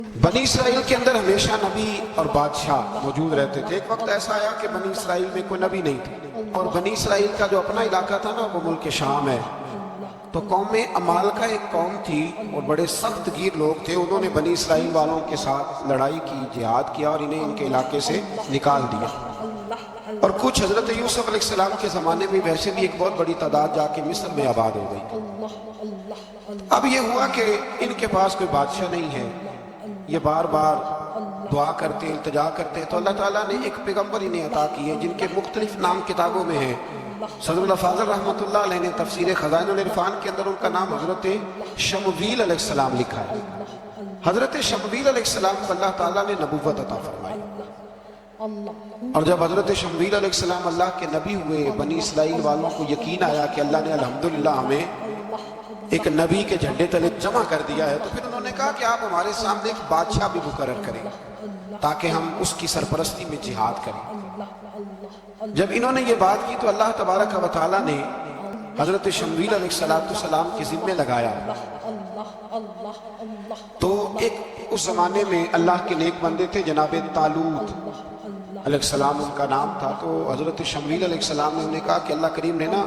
بنی اسرائیل کے اندر ہمیشہ نبی اور بادشاہ موجود رہتے تھے۔ ایک وقت ایسا آیا کہ بنی اسرائیل میں کوئی نبی نہیں تھا، اور بنی اسرائیل کا جو اپنا علاقہ تھا نا وہ ملک شام ہے، تو قوم عمال کا ایک قوم تھی اور بڑے سخت گیر لوگ تھے۔ انہوں نے بنی اسرائیل والوں کے ساتھ لڑائی کی، جہاد کیا، اور انہیں ان کے علاقے سے نکال دیا۔ اور کچھ حضرت یوسف علیہ السلام کے زمانے میں ویسے بھی ایک بہت بڑی تعداد جا کے مصر میں آباد ہو گئی۔ اب یہ ہوا کہ ان کے پاس کوئی بادشاہ نہیں ہے، یہ بار بار دعا کرتے، التجا کرتے، تو اللہ تعالیٰ نے ایک پیغمبر انہیں عطا کیے جن کے مختلف نام کتابوں میں ہیں۔ صدر الافاضل رحمۃ اللہ علیہ نے تفسیر خزائن العرفان کے اندر ان کا نام حضرت شمویل علیہ السلام لکھا ہے۔ حضرت شمویل علیہ السلام کو اللہ تعالیٰ نے نبوت عطا فرمائی، اور جب حضرت شمویل علیہ السلام اللہ کے نبی ہوئے، بنی اسرائیل والوں کو یقین آیا کہ اللہ نے الحمدللہ ہمیں ایک نبی کے جھنڈے تلے جمع کر دیا ہے، تو پھر انہوں نے کہا کہ آپ ہمارے سامنے ایک بادشاہ بھی مقرر کریں تاکہ ہم اس کی سرپرستی میں جہاد کریں۔ جب انہوں نے یہ بات کی تو اللہ تبارک و تعالیٰ نے حضرت شمویل علیہ السلام کے ذمے لگایا۔ تو ایک اس زمانے میں اللہ کے نیک بندے تھے جناب طالوت علیہ السلام ان کا نام تھا، تو حضرت شمویل علیہ السلام نے انہیں کہا کہ اللہ کریم نے نا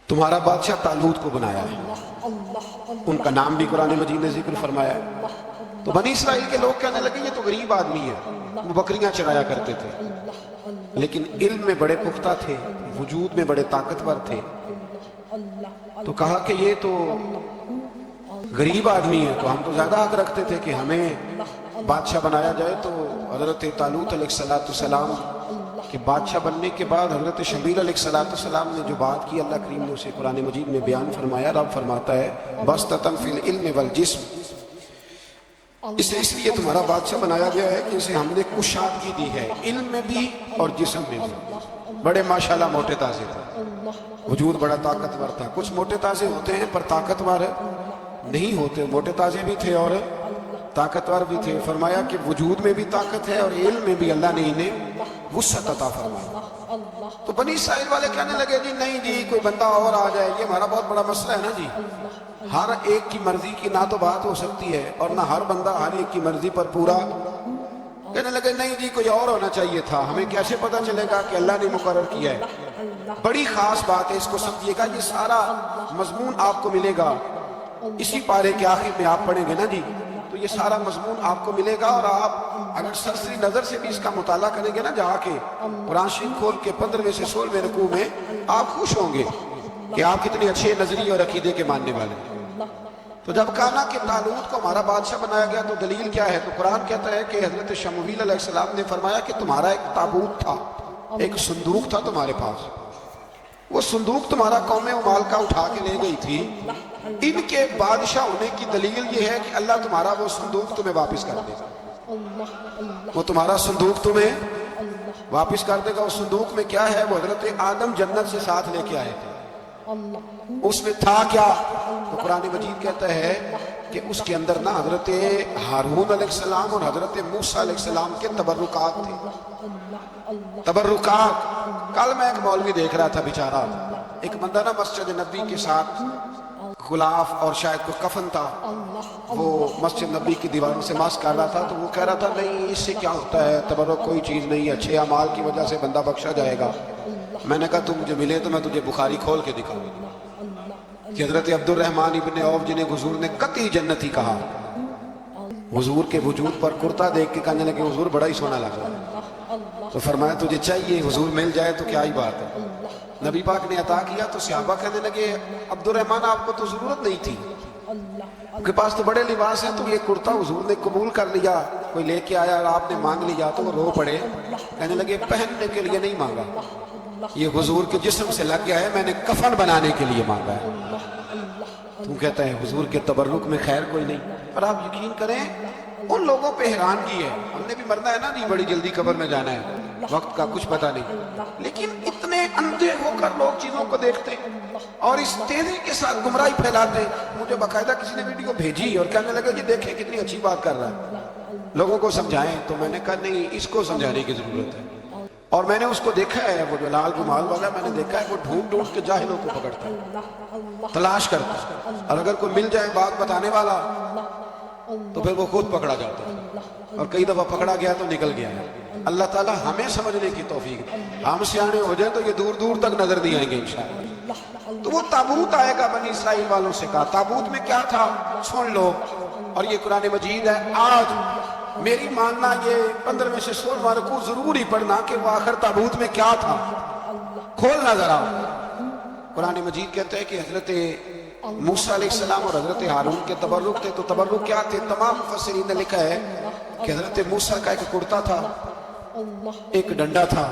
تمہارا بادشاہ طالوت کو بنایا ہے، ان کا نام بھی قرآن مجید نے ذکر فرمایا ہے۔ تو بنی اسرائیل کے لوگ کہنے لگے یہ تو غریب آدمی ہے، وہ بکریاں چرایا کرتے تھے، لیکن علم میں بڑے پختہ تھے، وجود میں بڑے طاقتور تھے، تو کہا کہ یہ تو غریب آدمی ہے، تو ہم تو زیادہ حق رکھتے تھے کہ ہمیں بادشاہ بنایا جائے۔ تو حضرت طالوت علیہ السلام کہ بادشاہ بننے کے بعد حضرت شمویل علیہ السلام نے جو بات کی، اللہ کریم نے اسے قرآن مجید میں بیان فرمایا۔ رب فرماتا ہے بسطۃ فی العلم والجسم، اسے اس لیے تمہارا بادشاہ بنایا گیا ہے کہ اسے ہم نے کشادگی دی ہے، علم میں بھی اور جسم میں بھی۔ بڑے ماشاءاللہ موٹے تازے تھے، وجود بڑا طاقتور تھا۔ کچھ موٹے تازے ہوتے ہیں پر طاقتور نہیں ہوتے، موٹے تازے بھی تھے اور طاقتور بھی تھے۔ فرمایا کہ وجود میں بھی طاقت ہے اور علم میں بھی اللہ نے انہیں وسعت عطا فرمایا۔ تو بنی اسرائیل والے کہنے لگے جی نہیں جی کوئی بندہ اور آ جائے، یہ ہمارا بہت بڑا مسئلہ ہے نا جی، ہر ایک کی مرضی کی نہ تو بات ہو سکتی ہے اور نہ ہر بندہ ہر ایک کی مرضی پر پورا۔ کہنے لگے نہیں جی کوئی اور ہونا چاہیے تھا، ہمیں کیسے پتہ چلے گا کہ اللہ نے مقرر کیا ہے۔ بڑی خاص بات ہے، اس کو سمجھیے گا، یہ سارا مضمون آپ کو ملے گا اسی پارے کے آخر میں آپ پڑھیں گے نا جی، تو یہ سارا مضمون آپ کو ملے گا، اور آپ اگر سرسری نظر سے بھی اس کا مطالعہ کریں گے نا جا کے قرآن شریف کھول کے 15ویں سے 16ویں رکوع میں، آپ خوش ہوں گے کہ آپ کتنے اچھے نظریے اور عقیدے کے ماننے والے ہیں۔ تو جب کہا نا کہ طالوت کو ہمارا بادشاہ بنایا گیا تو دلیل کیا ہے، تو قرآن کہتا ہے کہ حضرت شمویل علیہ السلام نے فرمایا کہ تمہارا ایک تابوت تھا، ایک صندوق تھا تمہارے پاس، وہ صندوق تمہارا قوم عمال کا اٹھا کے لے گئی تھی، ان کے بادشاہ ہونے کی دلیل یہ ہے کہ اللہ تمہارا وہ صندوق تمہیں واپس کر دے گا، وہ تمہارا صندوق تمہیں واپس کر دے گا۔ اس صندوق میں کیا ہے، وہ حضرت آدم جنت سے ساتھ لے کے آئے تھے، اس میں تھا کیا، تو قرآن مجید کہتا ہے کہ اس کے اندر نا حضرت ہارون علیہ السلام اور حضرت موسیٰ علیہ السلام کے تبرکات تھے، تبرکات۔ کل میں ایک مولوی دیکھ رہا تھا بیچارہ، ایک بندہ نا مسجد نبی کے ساتھ غلاف اور شاید کوئی کفن تھا، وہ مسجد نبی کی دیواروں سے ماسک کر رہا تھا، تو وہ کہہ رہا تھا نہیں اس سے کیا ہوتا ہے، تبرک کوئی چیز نہیں ہے، اچھے اعمال کی وجہ سے بندہ بخشا جائے گا۔ میں نے کہا تم مجھے ملے تو میں تجھے بخاری کھول کے دکھاؤں کہ حضرت عبد الرحمن ابن عوف جنہیں حضور نے قطعی جنتی کہا، حضور کے وجود پر کرتا دیکھ کے کہنے لگے حضور بڑا ہی سونا لگ رہا ہے، تو فرمایا تجھے چاہیے حضور مل جائے تو کیا ہی بات ہے۔ نبی پاک نے عطا کیا تو صحابہ کہنے لگے عبد الرحمن آپ کو تو ضرورت نہیں تھی، آپ کے پاس تو بڑے لباس ہیں، تو یہ کرتا حضور نے قبول کر لیا، کوئی لے کے آیا اور آپ نے مانگ لیا، تو وہ رو پڑے، کہنے لگے پہننے کے لیے نہیں مانگا، یہ حضور کے جسم سے لگ گیا ہے، میں نے کفن بنانے کے لیے مانگا ہے۔ تم کہتا ہے حضور کے تبرک میں خیر کوئی نہیں، اور آپ یقین کریں ان لوگوں پہ حیرانگی ہے، ہم نے بھی مرنا ہے نا نہیں، بڑی جلدی قبر میں جانا ہے، وقت کا کچھ پتہ نہیں، لیکن اتنے اندھے ہو کر لوگ چیزوں کو دیکھتے ہیں اور اس تیزی کے ساتھ گمراہی پھیلاتے ہیں۔ مجھے باقاعدہ کسی نے ویڈیو بھیجی اور کہنے لگا یہ دیکھیں کتنی اچھی بات کر رہا ہے، لوگوں کو سمجھائیں، تو میں نے کہا نہیں اس کو سمجھانے کی ضرورت ہے، اور میں نے اس کو دیکھا ہے، وہ جو لال رومال والا میں نے دیکھا ہے، وہ ڈھونڈ ڈھونڈ کے جاہلوں کو پکڑتا ہے، تلاش کرتا ہے، اور اگر کوئی مل جائے بات بتانے والا تو پھر وہ خود پکڑا جاتا ہے، اور کئی دفعہ پکڑا گیا تو نکل گیا ہے۔ اللہ تعالیٰ ہمیں سمجھنے کی توفیق دے، ہم سیانے ہو جائیں تو یہ دور دور تک نظر نہیں آئیں گے انشاءاللہ۔ تو وہ تابوت آئے گا، بنی اسرائیل والوں سے کہا تابوت میں کیا تھا سن لو، اور یہ قرآن مجید ہے۔ آج میری ماننا یہ 15 میں سے 16واں رکوع ضرور ہی پڑھنا کہ وہ آخر تابوت میں کیا تھا، کھولنا ذرا۔ قرآن مجید کہتا ہے کہ حضرت موسیٰ علیہ السلام اور حضرت ہارون کے تبرک تھے، تو تبرک کیا تھے؟ تمام مفسرین نے لکھا ہے کہ حضرت موسیٰ کا ایک کرتا تھا، ایک ڈنڈا تھا،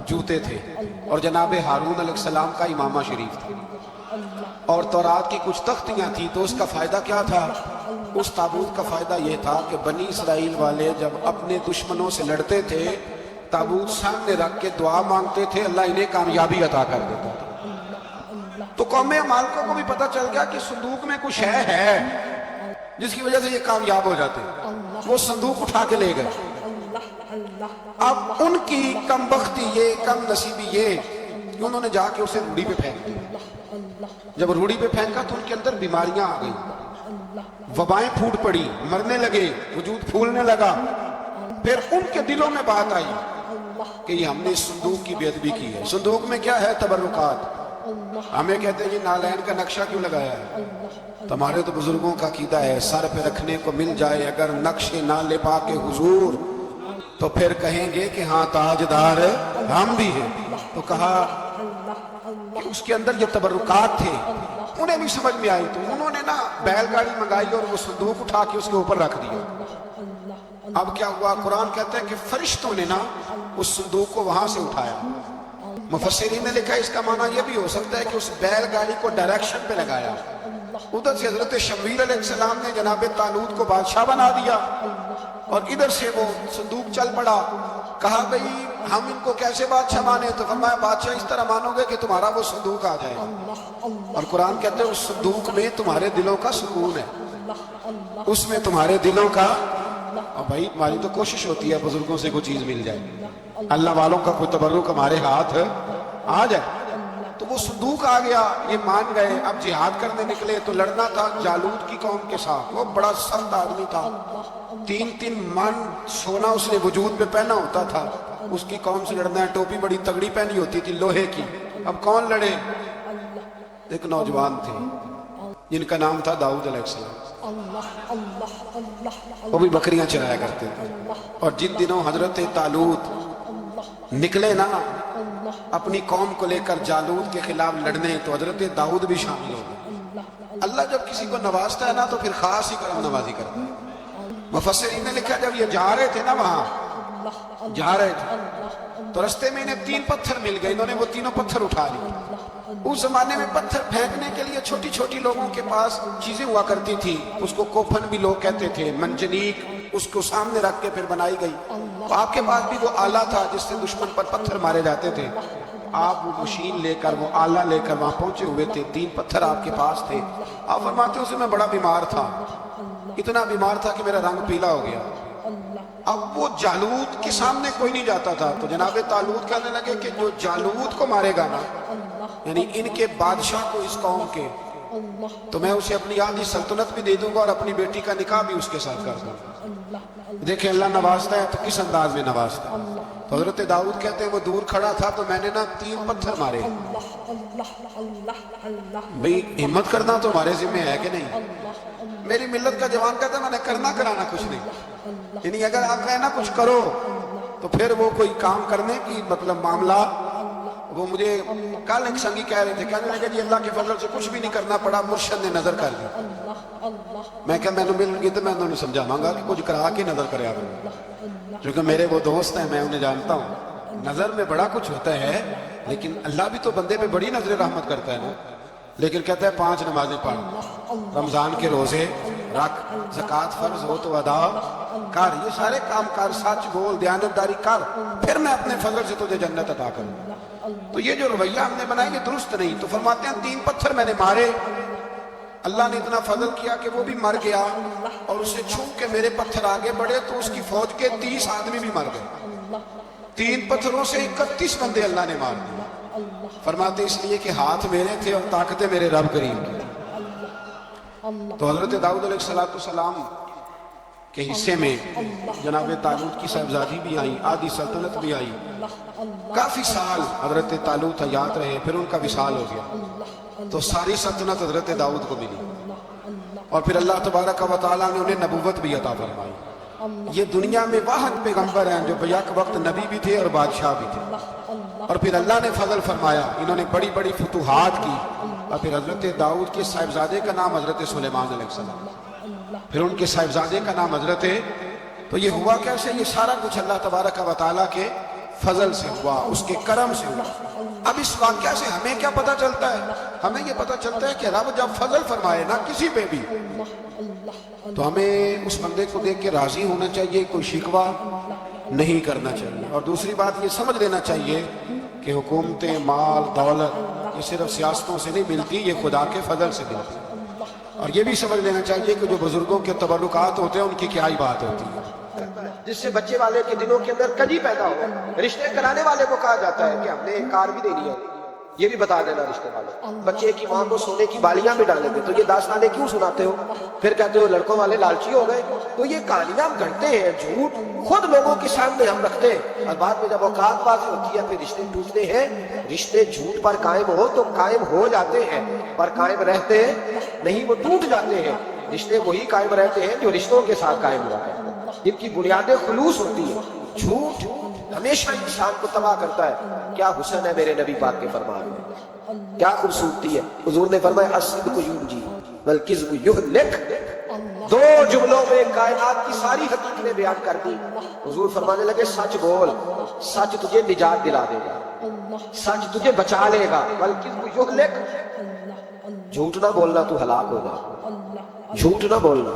جوتے تھے، اور جناب ہارون علیہ السلام کا امامہ شریف تھا، اور تورات کی کچھ تختیاں تھیں۔ تو اس کا فائدہ کیا تھا؟ اس تابوت کا فائدہ یہ تھا کہ بنی اسرائیل والے جب اپنے دشمنوں سے لڑتے تھے، تابوت سامنے رکھ کے دعا مانگتے تھے، اللہ انہیں کامیابی عطا کر دیتا تھا۔ تو قوم عمالقہ کو بھی پتہ چل گیا کہ صندوق میں کچھ ہے جس کی وجہ سے یہ کامیاب ہو جاتے ہیں، وہ صندوق اٹھا کے لے گئے۔ اب ان کی کم بختی یہ، کم نصیبی یہ کہ انہوں نے جا کے اسے روڑی پہ پھینک دیا۔ جب روڑی پہ پھینکا تو ان کے اندر بیماریاں آ گئیں، وبائیں پھوٹ پڑی، مرنے لگے، وجود پھولنے لگا۔ پھر ان کے دلوں میں بات آئی کہ یہ ہم نے اس صندوق کی بے ادبی کی ہے۔ صندوق میں کیا ہے؟ تبرکات۔ ہمیں کہتے ہیں یہ نالین کا نقشہ کیوں لگایا ہے؟ تمہارے تو بزرگوں کا عقیدہ ہے سر پہ رکھنے کو مل جائے اگر نقش نہ لے پا کے حضور تو پھر کہیں گے کہ ہاں تاجدار ہم بھی ہیں۔ تو کہا کہ اس کے اندر یہ تبرکات تھے، انہیں بھی سمجھ میں آئی، تو انہوں نے نا بیل گاڑی منگائی اور وہ صندوق اٹھا کے اس کے اوپر رکھ دیا۔ اب کیا ہوا؟ قرآن کہتا ہے کہ فرشتوں نے نا اس صندوق کو وہاں سے اٹھایا۔ مفسرین نے لکھا اس کا معنی یہ بھی ہو سکتا ہے کہ اس بیل گاڑی کو ڈائریکشن پہ لگایا، ادھر سے حضرت شمویل علیہ السلام نے جناب طالوت کو بادشاہ بنا دیا، اور ادھر سے وہ صندوق چل پڑا۔ کہا بھئی ہم ان کو کیسے بادشاہ مانے؟ تو فرمایا بادشاہ اس طرح مانو گے کہ تمہارا وہ صندوق آ جائے، اور قرآن کہتے ہیں اس صندوق میں تمہارے دلوں کا سکون ہے، اس میں تمہارے دلوں کا۔ اور بھائی ہماری تو کوشش ہوتی ہے بزرگوں سے کوئی چیز مل جائے، اللہ والوں کا کوئی تبرک ہمارے ہاتھ آ جائے۔ تو وہ صندوق آ گیا، یہ مان گئے۔ اب جہاد کرنے نکلے تو لڑنا تھا جالوت کی قوم کے ساتھ، وہ بڑا سخت آدمی تھا، 3 من سونا اس نے وجود پہ پہنا ہوتا تھا، اس کی قوم سے لڑنا ہے، ٹوپی بڑی تگڑی پہنی ہوتی تھی لوہے کی۔ اب کون لڑے؟ ایک نوجوان تھے جن کا نام تھا داؤد علیہ السلام، وہ بھی بکریاں چرایا کرتے تھے۔ اور جن دنوں حضرت طالوت نکلے نا اپنی قوم کو لے کر جالوت کے خلاف لڑنے، تو حضرت داؤد بھی شامل ہو گئے۔ اللہ جب کسی کو نوازتا ہے نا تو پھر خاص ہی کرم نوازی کرتا ہے۔ مفسرین نے لکھا جب یہ جا رہے تھے نا، وہاں جا رہے تھے تو رستے میں انہیں 3 پتھر مل گئے، انہوں نے وہ تینوں پتھر اٹھا لیے۔ اس زمانے میں پتھر پھینکنے کے لیے چھوٹی چھوٹی لوگوں کے پاس چیزیں ہوا کرتی تھی، اس کو کوپھن بھی لوگ کہتے تھے، منجنیق، اس کو سامنے رکھ کے پھر بنائی گئی۔ تو آپ کے پاس بھی وہ آلہ تھا جس سے دشمن پر پتھر مارے جاتے تھے، آپ وہ مشین لے کر، وہ آلہ لے کر وہاں پہنچے ہوئے تھے، 3 پتھر آپ کے پاس تھے۔ آپ فرماتے اسے میں بڑا بیمار تھا، اتنا بیمار تھا کہ میرا رنگ پیلا ہو گیا۔ اب وہ جالوت کے سامنے کوئی نہیں جاتا تھا، تو جناب طالوت کہنے لگے کہ جو جالوت کو مارے گا نا، یعنی ان کے بادشاہ کو اس قوم کے، تو میں اسے اپنی آدھی سلطنت بھی دے دوں گا اور اپنی بیٹی کا نکاح بھی اس کے ساتھ کر دوں گا۔ دیکھیں اللہ نوازتا ہے تو کس انداز میں نوازتا ہے۔ تو حضرت داؤد کہتے ہیں وہ دور کھڑا تھا تو میں نے نا 3 پتھر مارے۔ بھئی ہمت کرنا تو ہمارے ذمہ ہے کہ نہیں؟ میری ملت کا جوان کہتا ہے میں نے کرنا کرانا کچھ نہیں، یعنی اگر آپ کہیں نا کچھ کرو تو پھر وہ کوئی کام کرنے کی مطلب معاملہ۔ وہ مجھے کل ایک سنگی کہہ رہے تھے، کہنے لگے جی اللہ کے فضل سے کچھ بھی نہیں کرنا پڑا، مرشد نے نظر کر دی۔ میں کہا میں نے مل گئی تو میں انہوں نے سمجھاواں گا کہ کچھ کرا کے نظر کرے آپ، کیونکہ میرے وہ دوست ہیں، میں انہیں جانتا ہوں۔ نظر میں بڑا کچھ ہوتا ہے لیکن اللہ بھی تو بندے پہ بڑی نظر رحمت کرتا ہے نا۔ لیکن کہتا ہے 5 نمازیں پڑھ، رمضان کے روزے رکھ، زکوٰۃ فرض ہو تو ادا کر، یہ سارے کام کر، سچ بول، دیانتداری کر، پھر میں اپنے فضل سے تجھے جنت عطا کروں۔ تو یہ جو رویہ ہم نے بنایا یہ درست نہیں۔ تو فرماتے ہیں 3 پتھر میں نے مارے، اللہ نے اتنا فضل کیا کہ وہ بھی مر گیا، اور اسے چھو کے میرے پتھر آگے بڑھے تو اس کی فوج کے 30 آدمی بھی مر گئے۔ 3 پتھروں سے 31 بندے اللہ نے مار دیے۔ فرماتے اس لیے کہ ہاتھ میرے تھے اور طاقتیں میرے رب کریم کی۔ تو حضرت داؤد علیہ السلام کے حصے میں جناب طالوت کی صاحبزادی بھی آئی، آدھی سلطنت بھی آئی، کافی سال حضرت طالوت حیات رہے، پھر ان کا وصال ہو گیا تو ساری سلطنت حضرت داؤد کو ملی، اور پھر اللہ تبارک و تعالیٰ نے انہیں نبوت بھی عطا فرمائی۔ یہ دنیا میں واحد پیغمبر ہیں جو بیک وقت نبی بھی تھے اور بادشاہ بھی تھے، اور پھر اللہ نے فضل فرمایا، انہوں نے بڑی بڑی فتوحات کی، اور پھر حضرت داؤد کے صاحبزادے کا نام حضرت سلیمان علیہ السلام، پھر ان کے صاحبزادے کا نام حضرت، تو یہ ہوا کیسے؟ یہ سارا کچھ اللہ تبارک و تعالیٰ کے فضل سے ہوا، اس کے کرم سے ہوا۔ اب اس واقعہ سے ہمیں کیا پتہ چلتا ہے؟ ہمیں یہ پتہ چلتا ہے کہ رب جب فضل فرمائے نا کسی پہ بھی تو ہمیں اس بندے کو دیکھ کے راضی ہونا چاہیے، کوئی شکوہ نہیں کرنا چاہیے، اور دوسری بات یہ سمجھ لینا چاہیے کہ حکومتیں، مال، دولت یہ صرف سیاستوں سے نہیں ملتی، یہ خدا کے فضل سے ملتی، اور یہ بھی سمجھ لینا چاہیے کہ جو بزرگوں کے تبرکات ہوتے ہیں ان کی کیا ہی بات ہوتی ہے۔ جس سے بچے والے کے دنوں کے اندر کجی پیدا ہو، رشتے کرانے والے کو کہا جاتا ہے کہ ہم نے کار بھی دینی ہے، یہ بھی بتا دینا رشتے والے، بچے کی ماں کو سونے کی بالیاں بھی ڈالیں گے تو یہ داستانیں کیوں سناتے ہو؟ پھر کہتے ہو لڑکوں والے لالچی ہو گئے، تو یہ کہانیاں ہم گھڑتے ہیں، جھوٹ خود لوگوں کے سامنے ہم رکھتے ہیں، اور بعد میں جب اوقات بازی ہوتی ہے پھر رشتے ٹوٹتے ہیں۔ رشتے جھوٹ پر قائم ہو تو قائم ہو جاتے ہیں، پر قائم رہتے نہیں، وہ ٹوٹ جاتے ہیں۔ رشتے وہی قائم رہتے ہیں جو رشتوں کے ساتھ قائم ہوا ہے، جن کی بنیادیں خلوص ہوتی ہیں۔ جھوٹ ہمیشہ انسان کو تباہ کرتا ہے۔ کیا حسن ہے میرے نبی پاک کے فرمان میں، کیا خوبصورتی ہے۔ حضور نے فرمایا الصدق ینجی والکذب یہلک، دو جملوں میں کائنات کی ساری حقیقتیں بیان کر دی۔ حضور فرمانے لگے سچ بول، سچ تجھے نجات دلا دے گا، سچ تجھے بچا لے گا، والکذب یہلک، جھوٹ نہ بولنا تو ہلاک ہو جا، جھوٹ نہ بولنا،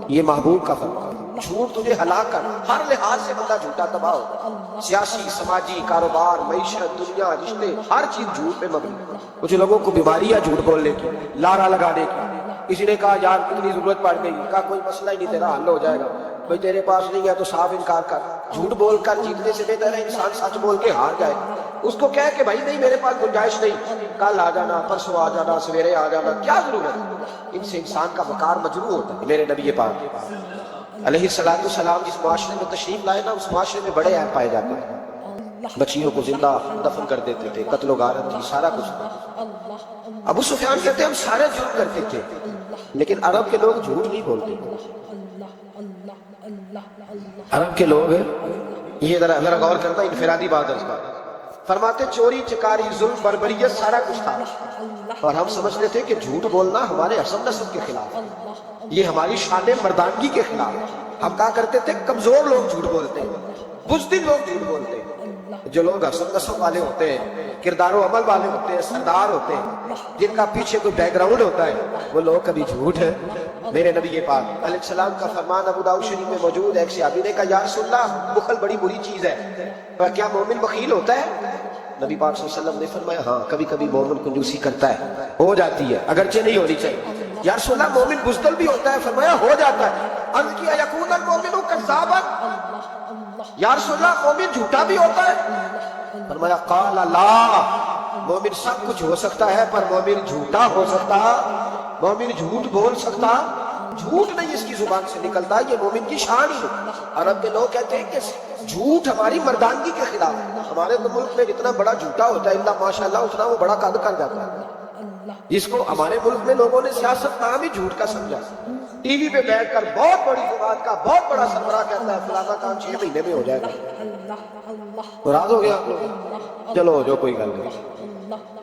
یہ محبوب کا فرمان۔ جھوٹ تجھے ہلاک کر، ہر لحاظ سے بندہ جھوٹا تباہ ہوتا، سیاسی، سماجی، کاروبار، معیشت، دنیا، رشتے، ہر چیز جھوٹ پہ مبنی۔ کچھ لوگوں کو بیماری ہے جھوٹ بولنے کی، لارا لگانے کی۔ کسی نے کہا یار کتنی ضرورت پڑ گئی، کہا کوئی مسئلہ ہی نہیں، تیرا حل ہو جائے گا، بھئی تیرے پاس نہیں ہے تو صاف انکار کر۔ جھوٹ بول کر جیتنے سے بہتر ہے انسان سچ بول کے ہار جائے۔ اس کو کہے کہ بھائی نہیں میرے پاس گنجائش نہیں، کل آ جانا، پرسوں آ جانا، سویرے آ جانا، کیا ضرورت؟ ان سے انسان کا وقار مجروح ہوتا ہے۔ میرے نبی پاک علیہ السلام جس معاشرے میں تشریف لائے نا، اس معاشرے میں بڑے عیب پائے جاتے ہیں، بچیوں کو زندہ دفن کر دیتے تھے، قتل و غارت تھی، سارا کچھ تھا۔ ابو سفیان کہتے ہیں ہم سارے جھوٹ کرتے تھے، لیکن عرب کے لوگ جھوٹ نہیں بولتے۔ عرب کے لوگ یہ ذرا غور کرتا انفرادی بات ہے، فرماتے چوری، چکاری، ظلم، بربریت سارا کچھ تھا، اور ہم سمجھتے تھے کہ جھوٹ بولنا ہمارے حسب نسب کے خلاف، یہ ہماری شان مردانگی کے خلاف۔ ہم کہا کرتے تھے کمزور لوگ جھوٹ بولتے ہیں، بزدل لوگ جھوٹ بولتے ہیں۔ جو لوگ حسب نسب والے ہوتے ہیں، کردار و عمل والے ہوتے ہیں، سردار ہوتے ہیں، جن کا پیچھے کوئی بیک گراؤنڈ ہوتا ہے، وہ لوگ کبھی جھوٹ ہے۔ میرے نبی پاک علیہ السلام کا فرمان ابو داؤد شریف میں موجود ہے، ایک صحابی نے کہا یا رسول اللہ بخل بڑی بری چیز ہے، پر کیا مومن بخیل ہوتا ہے؟ نبی پاک صلی اللہ علیہ وسلم نے فرمایا ہاں کبھی کبھی مومن کنجوسی کرتا ہے، ہو جاتی ہے، اگرچہ نہیں ہونی چاہیے۔ یا رسول اللہ مومن بزدل بھی ہوتا ہے؟ فرمایا ہو جاتا ہے۔ عرض کیا یکون المومن کذابا، یا رسول اللہ مومن جھوٹا بھی ہوتا ہے؟ فرمایا قال لا، مومن سب کچھ ہو سکتا ہے پر مومن جھوٹا ہو سکتا، مومن جھوٹ بول سکتا، جھوٹ نہیں اس کی زبان سے نکلتا، یہ مومن کی شان ہی ہے۔ عرب کے لوگ کہتے ہیں کہ جھوٹ ہماری مردانگی کے خلاف ہے۔ ہمارے تو ملک میں جتنا بڑا جھوٹا ہوتا ہے اللہ ماشاءاللہ اتنا وہ بڑا قد کر جاتا ہے، جس کو ہمارے ملک میں لوگوں نے سیاست نام ہی جھوٹ کا سمجھا۔ ٹی وی پہ بیٹھ کر بہت بڑی جماعت کا بہت بڑا سربراہ کہتا ہے فلانا کام 6 مہینے میں ہو جائے گا، ناراض ہو گیا آپ لوگ؟ چلو جو کوئی گل نہیں،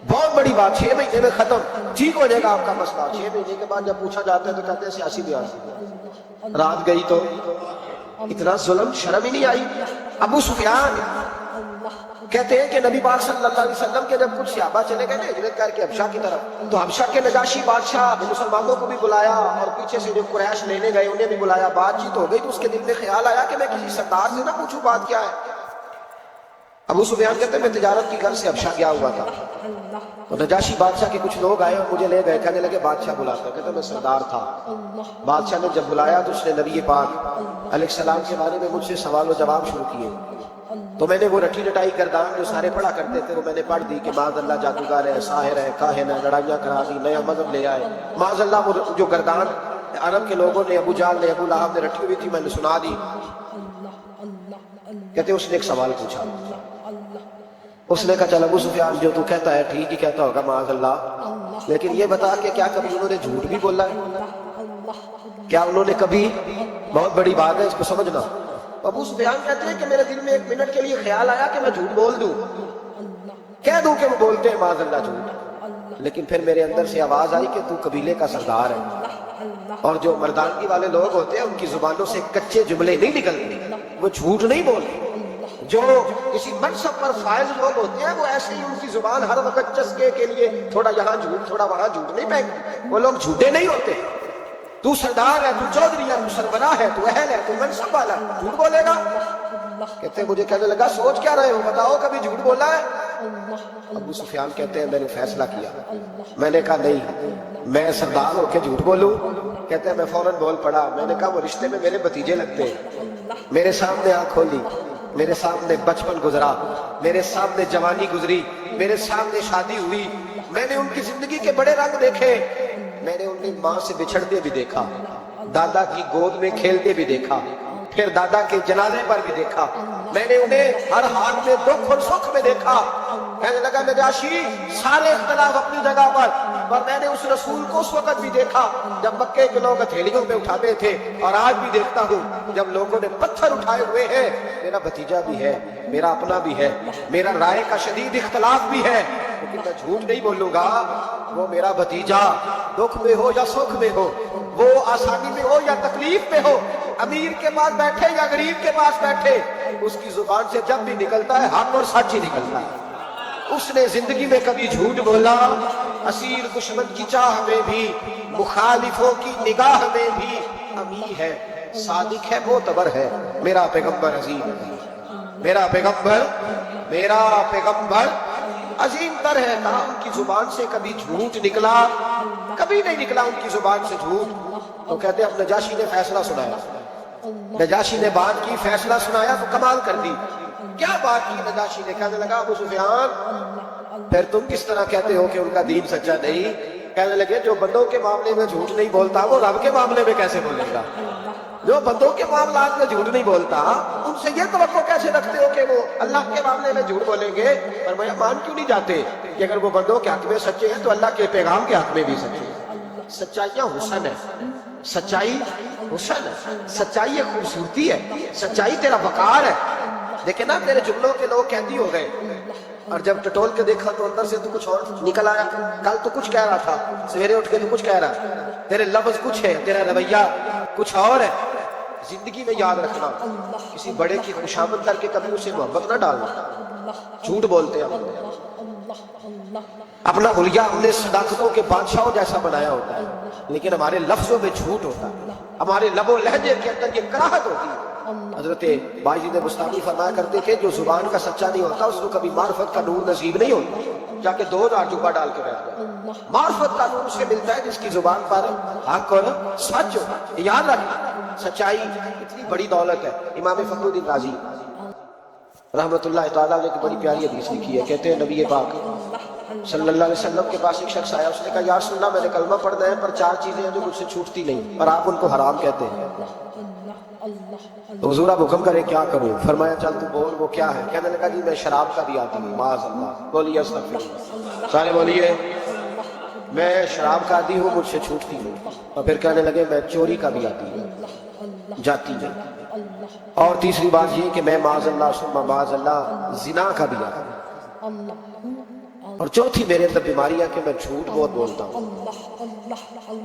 بہت بڑی بات، 6 مہینے میں ختم، ٹھیک ہو جائے گا آپ کا مسئلہ۔ 6 مہینے کے بعد جب پوچھا جاتا ہے تو کہتے ہیں سیاسی بیاسی، رات گئی تو اتنا ظلم، شرم ہی نہیں آئی۔ ابو سفیان کہتے ہیں کہ نبی پاک صلی اللہ علیہ وسلم کے جب کچھ صحابہ چلے گئے نا ہجرت کر کے حبشہ کی طرف، تو حبشہ کے نجاشی بادشاہ نے مسلمانوں کو بھی بلایا اور پیچھے سے جو قریش لینے گئے انہیں بھی بلایا، بات چیت ہو گئی، تو اس کے دل میں خیال آیا کہ میں کسی سردار سے نہ پوچھوں بات کیا ہے۔ ابو سفیان کہتے ہیں میں تجارت کی غرض سے حبشہ گیا ہوا تھا، تو نجاشی بادشاہ کے کچھ لوگ آئے اور مجھے لے گئے، کہنے لگے بادشاہ بلاتا ہے، کہتے میں سردار تھا۔ بادشاہ نے جب بلایا تو اس نے نبی پاک علیہ السلام کے بارے میں مجھ سے سوال و جواب شروع کیے، تو میں نے وہ رٹی رٹائی گردان جو سارے پڑھا کرتے تھے وہ میں نے پڑھ دی کہ معاذ اللہ جادوگر ہے، ساحر ہے، کاہن ہے، لڑائیاں کرا دی، نیا مذہب لے آئے، معاذ اللہ وہ جو گردان عرب کے لوگوں نے ابو جہل نے ابو لہب نے رٹی ہوئی تھی، میں نے سنا دی۔ کہتے اس نے ایک سوال پوچھا، اس نے کہا چل ابو سفیان جو تو کہتا ہے ٹھیک ہی کہتا ہوگا معاذ اللہ، لیکن یہ بتا کہ کیا کبھی انہوں نے جھوٹ بھی بولا ہے؟ کیا انہوں نے کبھی، بہت بڑی بات ہے اس کو سمجھنا۔ ابو سفیان کہتے ہیں کہ میرے دل میں ایک منٹ کے لیے خیال آیا کہ میں جھوٹ بول دوں، کہہ دوں کہ وہ بولتے ہیں معاذ اللہ جھوٹ، لیکن پھر میرے اندر سے آواز آئی کہ تو قبیلے کا سردار ہے، اور جو مردانگی والے لوگ ہوتے ہیں ان کی زبانوں سے کچے جملے نہیں نکلتے، وہ جھوٹ نہیں بولتے۔ جو کسی منصب پر فائز لوگ ہوتے ہیں وہ ایسے ہی ان کی زبان ہر وقت چسکے کے لیے تھوڑا یہاں جھوٹ تھوڑا وہاں جھوٹ نہیں پھینکتے، وہ لوگ جھوٹے نہیں ہوتے۔ تو سردار ہے، تو چودھری ہے، تو سربراہ ہے، تو اہل ہے، تو منصب والا ہے، جھوٹ بولے گا؟ کہتے ہیں مجھے کہنے لگا سوچ کیا رہے ہو، بتاؤ کبھی جھوٹ بولا ہے؟ ابو سفیان کہتے ہیں میں نے فیصلہ کیا، میں نے کہا نہیں میں سردار ہو کے جھوٹ بولوں؟ کہتے ہیں میں فوراً بول پڑا، میں نے کہا وہ رشتے میں میرے بھتیجے لگتے ہیں، میرے سامنے آنکھ کھولی، میرے سامنے بچپن گزرا، میرے سامنے جوانی گزری، میرے سامنے شادی ہوئی، میں نے ان کی زندگی کے بڑے رنگ دیکھے، میں نے انہیں ماں سے بچھڑتے بھی دیکھا، دادا کی گود میں کھیلتے بھی دیکھا، پھر دادا کے جنازے پر بھی دیکھا، میں نے انہیں ہر حال میں دکھ اور سکھ میں دیکھا۔ کہنے لگا نجاشی سارے اختلاف اپنی جگہ پر میں نے اس رسول کو اس وقت بھی دیکھا جب مکے کے لوگ ہتھیلیوں پہ اٹھاتے تھے، اور آج بھی دیکھتا ہوں جب لوگوں نے پتھر اٹھائے ہوئے ہیں، میرا بھتیجا بھی ہے، میرا اپنا بھی ہے، میرا رائے کا شدید اختلاف بھی ہے، لیکن میں جھوٹ نہیں بولوں گا۔ وہ میرا بھتیجا دکھ میں ہو یا سکھ میں ہو، وہ آسانی میں ہو یا تکلیف میں ہو، امیر کے پاس بیٹھے یا غریب کے پاس بیٹھے، اس کی زبان سے جب بھی نکلتا ہے حق اور سچ ہی نکلتا ہے۔ اس نے زندگی میں کبھی جھوٹ بولا؟ اسیر دشمن کی چاہ میں بھی، مخالفوں کی نگاہ میں بھی امی ہے، صادق ہے، معتبر ہے، میرا پیغمبر عظیم ہے، میرا پیغمبر عظیم تر ہے۔ نہ ان کی زبان سے کبھی جھوٹ نکلا، کبھی نہیں نکلا ان کی زبان سے جھوٹ۔ تو کہتے ہیں اب نجاشی نے فیصلہ سنایا، نجاشی نے بات کی، فیصلہ سنایا تو کمال کر دی۔ کیا بات کی نجاشی نے؟ کہنے لگا ابو سفیان پھر تم کس طرح کہتے ہو کہ ان کا دین سچا نہیں؟ کہنے لگے جو بندوں کے معاملے میں جھوٹ نہیں بولتا وہ رب کے معاملے میں کیسے بولے گا؟ جو بندوں کے معاملات میں جھوٹ نہیں بولتا ان سے یہ توقع کیسے رکھتے ہو کہ وہ اللہ کے معاملے میں جھوٹ بولیں گے؟ فرمایا مان کیوں نہیں جاتے کہ اگر وہ بندوں کے حق میں سچے ہیں تو اللہ کے پیغام کے حق میں بھی سچے ہیں۔ سچائیاں حسن ہے، سچائی حسن ہے، سچائی ایک خوبصورتی ہے، سچائی تیرا وقار ہے۔ دیکھیں نا تیرے جملوں کے لوگ قیدی ہو گئے، اور جب ٹٹول کے دیکھا تو اندر سے تو کچھ اور نکل آیا۔ کل تو کچھ کہہ رہا تھا، سویرے اٹھ کے تو کچھ کہہ رہا، تیرے لفظ کچھ ہے، تیرا رویہ کچھ اور ہے۔ زندگی میں یاد رکھنا کسی بڑے کی خوشامد کر کے کبھی اسے محبت نہ ڈالنا۔ جھوٹ بولتے ہیں اپنا حلیہ ہم نے صداقتوں کے بادشاہوں جیسا بنایا ہوتا ہے، لیکن ہمارے لفظوں میں جھوٹ ہوتا ہے، ہمارے لب و لہجے کے اندر یہ کراہت ہوتی ہے۔ حضرت باجید بستامی فرمایا کرتے تھے جو زبان کا سچا نہیں ہوتا اس کو کبھی معرفت کا نور نصیب نہیں ہوتا۔ جا کے 2000 جوبہ ڈال کے بیٹھ گیا۔ معرفت کا نور اسے ملتا ہے جس کی زبان پر حق اور سچ ہو۔ یاد رکھنا سچائی اتنی بڑی دولت ہے۔ امام فخر الدین رازی رحمت اللہ تعالیٰ نے ایک بڑی پیاری حدیث لکھی ہے، کہتے ہیں نبی پاک صلی اللہ علیہ وسلم کے پاس ایک شخص آیا، اس نے کہا یا رسول اللہ میں نے کلمہ پڑھنا ہے پر 4 چیزیں ہیں جو مجھ سے چھوٹتی نہیں اور آپ ان کو حرام کہتے ہیں۔ تو حضور آپ حکم کرے کیا کروں؟ فرمایا چل تو بول وہ کیا ہے؟ کہنے لگا جی میں شراب کا بھی آتی ہوں، معاذ اللہ، بولیے استغفر اللہ، سارے بولیے میں شراب کا عادی ہوں، مجھ سے چھوٹتی نہیں۔ اور پھر کہنے لگے میں چوری کا بھی عادی ہوں، جاتی نہیں۔ اور تیسری بات یہ کہ میں معاذ اللہ ثم معاذ اللہ زنا کا بھی عادی ہوں۔ اور چوتھی میرے اندر بیماری ہے کہ میں جھوٹ بہت بولتا ہوں،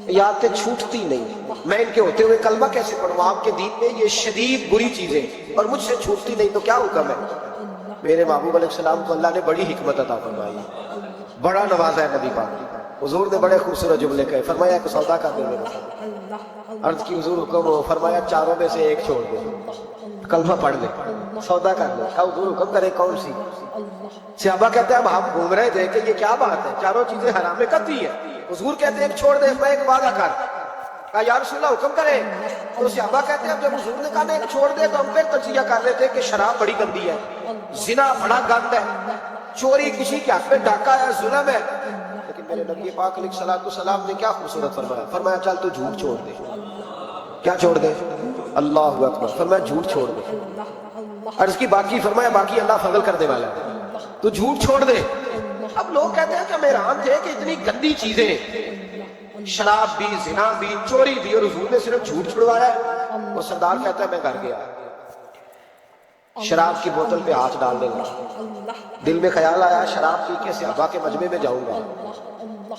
یہ عادتیں چھوٹتی نہیں۔ میں ان کے ہوتے ہوئے کلمہ کیسے پڑھوں؟ آپ کے دین میں یہ شدید بری چیزیں اور مجھ سے چھوٹتی نہیں، تو کیا حکم ہے؟ میرے محبوب علیہ السلام کو اللہ نے بڑی حکمت عطا فرمائی، بڑا نوازا ہے نبی پاک۔ حضور نے بڑے خوبصورت جملے کہے، فرمایا ایک سودا کر دے میرے ساتھ۔ عرض کی حضور حکم ہو، فرمایا 4 میں سے ایک چھوڑ دے، کلمہ پڑھ لے، سودا کر لے۔ کہا حضور حکم کرے کون سی؟ صحابہ کہتے ہیں اب ہم گھوم رہے تھے کہ یہ کیا بات ہے، 4 چیزیں حرام میں قطعی ہے۔ حضور کہتے ہیں ایک چھوڑ دے، میں ایک وعدہ کر۔ کہا یا رسول اللہ حکم کرے۔ تو صحابہ کہتے ہیں جب حضور نے کہا نا ایک چھوڑ دے تو ہم پھر تجزیہ کر رہے تھے کہ شراب بڑی گندی ہے، زنا بڑا گند ہے، چوری کسی کے حق میں ڈاکہ ہے، ظلم ہے، لیکن میرے نبی پاک علیہ الصلوۃ والسلام نے کیا خوبصورت فرمایا، فرمایا چل تو جھوٹ چھوڑ دے. کیا چھوڑ دے؟ اللہ اکبر. فرمایا جھوٹ چھوڑ دے. عرض کی باقی؟ فرمایا باقی اللہ فضل کرنے والا ہے، تو جھوٹ چھوڑ دے. اب لوگ کہتے ہیں کہ ہم حیران تھے کہ اتنی گندی چیزیں، شراب بھی، زنا بھی، چوری بھی، اور حضور نے صرف جھوٹ چھڑوایا ہے. وہ سردار کہتا ہے میں گھر گیا، شراب کی بوتل پہ ہاتھ ڈال دے گا، دل میں خیال آیا شراب پی کے صحابہ کے مجمع میں جاؤں گا.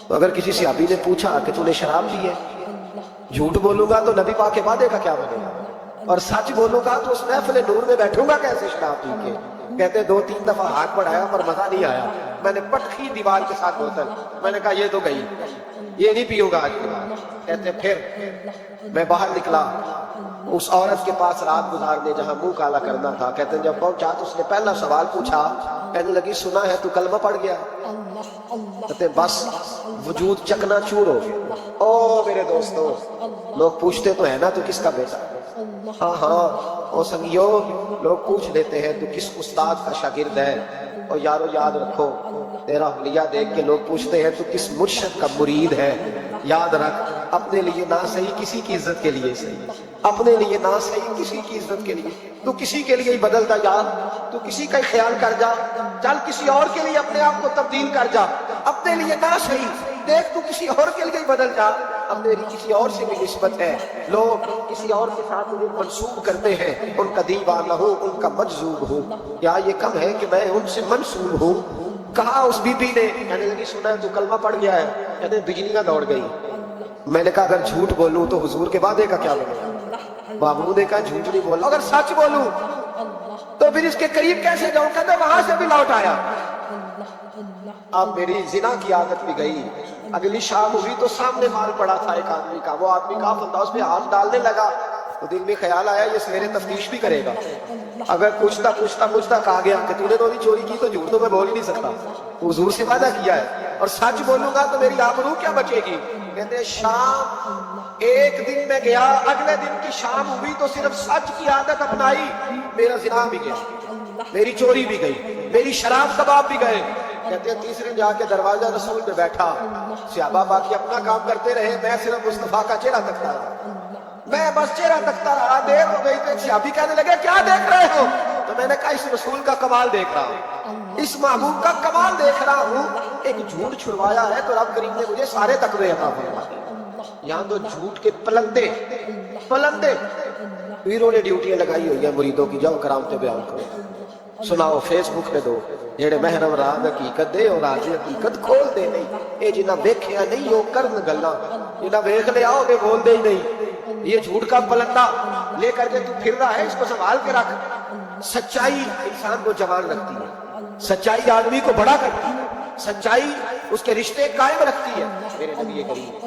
تو اگر کسی صحابی نے پوچھا کہ تو نے شراب پی ہے، جھوٹ بولوں گا تو نبی پاک کے وعدے کا کیا بنے گا، اور سچ بولوں گا تو اس محفل نور میں بیٹھوں گا کیسے شراب پی کے. کہتے 2-3 دفعہ ہاتھ بڑھایا پر مزہ نہیں آیا، میں نے پٹکی دیوار کے ساتھ بوتل، میں نے کہا یہ تو گئی، یہ نہیں پیوں گا آج کے بعد. کہتے پھر میں باہر نکلا اس عورت کے پاس رات گزارنے جہاں منہ کالا کرنا تھا. کہتے ہیں جب پہنچا تو اس نے پہلا سوال پوچھا، کہنے لگی سنا ہے تو کلمہ پڑھ گیا؟ کہتے ہیں بس وجود چکنا چور ہو گیا. او میرے دوستو، لوگ پوچھتے تو ہیں نا تو کس کا بیٹا؟ ہاں ہاں او سنگیو، لوگ پوچھ لیتے ہیں تو کس استاد کا شاگرد ہے. اور یارو یاد رکھو، تیرا حلیہ دیکھ کے لوگ پوچھتے ہیں تو کس مرشد کا مرید ہے. یاد رکھ، اپنے لیے نہ صحیح کسی کی عزت کے لیے صحیح، اپنے لیے نہ صحیح کسی کی عزت کے لیے. تو کسی کے لیے ہی بدلتا جا، تو کسی کا ہی خیال کر جا، چل کسی اور کے لیے اپنے آپ کو تبدیل کر جا. اپنے لیے نہ صحیح دیکھ، تو کسی اور کے لیے ہی بدل جا. اب میری کسی اور سے بھی نسبت ہے، لوگ کسی اور کے ساتھ مجھے منسوب کرتے ہیں، ان کا دیوانہ ہوں، ان کا مجذوب ہوں. یا یہ کم ہے کہ میں ان سے منسوب ہوں. کہا اس بی بی نے، کہنے لگی سنا ہے تو کلمہ پڑھ گیا ہے. کہتے ہیں بجلیاں دوڑ گئی. میں نے کہا اگر جھوٹ بولوں تو حضور کے وعدے کا کیا بنے گا؟ بابو نے کہا جھوٹ نہیں بولا، اگر سچ بولوں تو پھر اس کے قریب کیسے جاؤں؟ کہتے وہاں سے بھی لوٹ آیا. اب میری زنا کی عادت بھی گئی. اگلی شام ہوئی تو سامنے مال پڑا تھا ایک آدمی کا، وہ آدمی کاف انداز پہ ہاتھ ڈالنے لگا تو دل میں خیال آیا یہ سویرے تفتیش بھی کرے گا. اگر پوچھتا کہا گیا کہ تو نے تو نہیں چوری کی تو جھوٹ تو میں بول نہیں سکتا، حضور سے وعدہ کیا ہے، اور سچ بولوں گا تو میری آبرو کیا بچے گی. کہتے شام ایک دن میں گیا، اگلے دن کی شام ہوئی تو صرف سچ کی عادت اپنائی. میرا زنا بھی گیا، میری چوری بھی گئی، میری شراب کباب بھی گئے. کہتے ہیں تیسرے جا کے دروازہ رسول پہ بیٹھا، صحابہ باقی اپنا کام کرتے رہے، میں صرف مصطفیٰ کا چہرہ تکتا رہا. میں بس چہرہ تکتا رہا. دیر ہو گئی تو ایک صحابی کہنے لگے کیا دیکھ رہے ہو؟ تو میں نے کہا اس رسول کا کمال دیکھ رہا ہوں، اس محبوب کا کمال دیکھ رہا ہوں. ایک جھوٹ چھڑوایا ہے تو رب کریم نے مجھے سارے تقوی عطا فرمائے. یہاں تو جھوٹ کے پلندے پیروں نے ڈیوٹیاں لگائی ہوئی ہیں مریدوں کی، جاؤ کرامتیں بیان کرو، سناؤ، فیس بک پہ دو. جیڑے محرم راہ حقیقت دے اور آج حقیقت کھول دے نہیں. اے جنہ ویکھیا نہیں وہ کرن گلاں، جنہ ویکھ لیا وہ بول دے ہی نہیں. یہ جھوٹ کا پلندہ لے کر کے تو پھر رہا ہے، اس کو سنبھال کے رکھ. سچائی انسان کو جوان رکھتی ہے، سچائی آدمی کو بڑا کرتی ہے، سچائی اس کے رشتے قائم رکھتی ہے. میرے نبی کریم